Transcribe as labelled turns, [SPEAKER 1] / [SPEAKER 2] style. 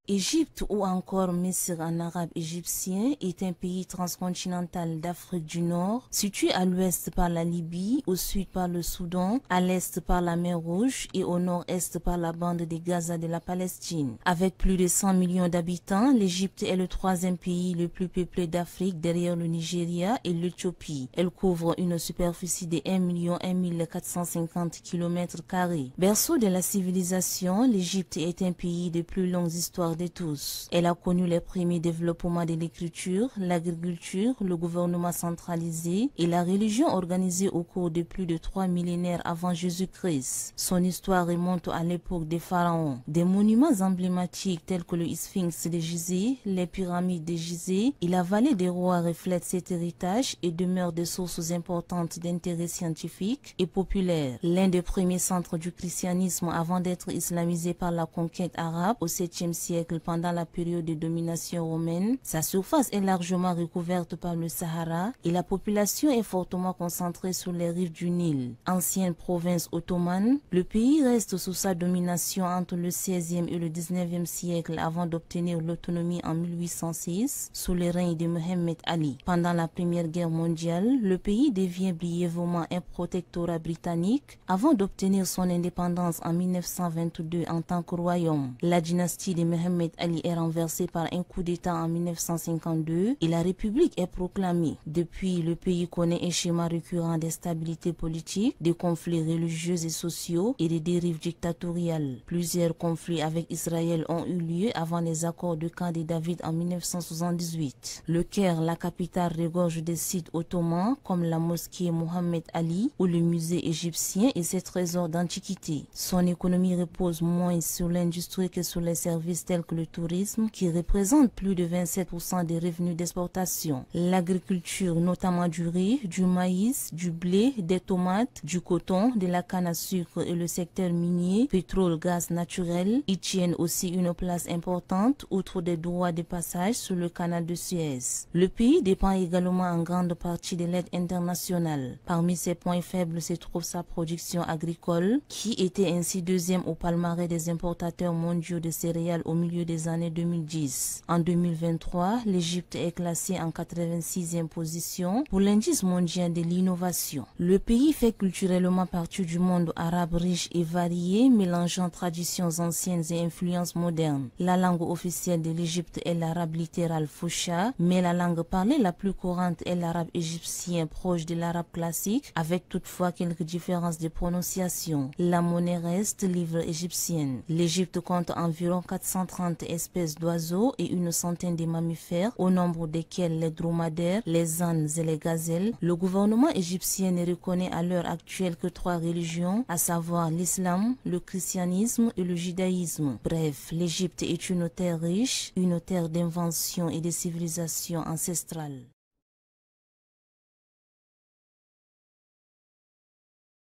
[SPEAKER 1] Égypte ou encore Misr en arabe égyptien est un pays transcontinental d'Afrique du Nord, situé à l'ouest par la Libye, au sud par le Soudan, à l'est par la mer Rouge et au nord-est par la bande de Gaza de la Palestine. Avec plus de 100 millions d'habitants, l'Égypte est le troisième pays le plus peuplé d'Afrique derrière le Nigeria et l'Éthiopie. Elle couvre une superficie de 1 450 km². Berceau de la civilisation, l'Égypte est un pays de plus longue histoire de tous. Elle a connu les premiers développements de l'écriture, l'agriculture, le gouvernement centralisé et la religion organisée au cours de plus de 3 millénaires avant Jésus-Christ. Son histoire remonte à l'époque des pharaons. Des monuments emblématiques tels que le Sphinx de Gizeh, les pyramides de Gizeh et la vallée des rois reflètent cet héritage et demeurent des sources importantes d'intérêt scientifique et populaire. L'un des premiers centres du christianisme avant d'être islamisé par la conquête arabe au 7e siècle pendant la période de domination romaine, sa surface est largement recouverte par le Sahara et la population est fortement concentrée sur les rives du Nil. Ancienne province ottomane, le pays reste sous sa domination entre le 16e et le 19e siècle avant d'obtenir l'autonomie en 1806 sous le règne de Mohammed Ali. Pendant la Première Guerre mondiale, le pays devient brièvement un protectorat britannique avant d'obtenir son indépendance en 1922 en tant que royaume. La dynastie de Mohammed Ali est renversée par un coup d'État en 1952 et la République est proclamée. Depuis, le pays connaît un schéma récurrent d'instabilité politique, de conflits religieux et sociaux et de dérives dictatoriales. Plusieurs conflits avec Israël ont eu lieu avant les accords de Camp de David en 1978. Le Caire, la capitale, regorge des sites ottomans comme la mosquée Mohammed Ali ou le musée égyptien et ses trésors d'antiquité. Son économie repose moins sur l'industrie que sur les services tels que le tourisme qui représente plus de 27% des revenus d'exportation. L'agriculture, notamment du riz, du maïs, du blé, des tomates, du coton, de la canne à sucre et le secteur minier, pétrole, gaz naturel, y tiennent aussi une place importante outre des droits de passage sur le canal de Suez. Le pays dépend également en grande partie de l'aide internationale. Parmi ses points faibles se trouve sa production agricole qui était ainsi deuxième au palmarès des importateurs mondiaux de céréales au milieu des années 2010. En 2023, l'Égypte est classée en 86e position pour l'indice mondial de l'innovation. Le pays fait culturellement partie du monde arabe riche et varié, mélangeant traditions anciennes et influences modernes. La langue officielle de l'Égypte est l'arabe littéral Fusha, mais la langue parlée la plus courante est l'arabe égyptien proche de l'arabe classique, avec toutefois quelques différences de prononciation. La monnaie reste livre égyptienne. L'Égypte compte environ 430 espèces d'oiseaux et une centaine de mammifères, au nombre desquels les dromadaires, les ânes et les gazelles. Le gouvernement égyptien ne reconnaît à l'heure actuelle que 3 religions, à savoir l'islam, le christianisme et le judaïsme. Bref, l'Égypte est une terre riche, une terre d'invention et de civilisation ancestrale.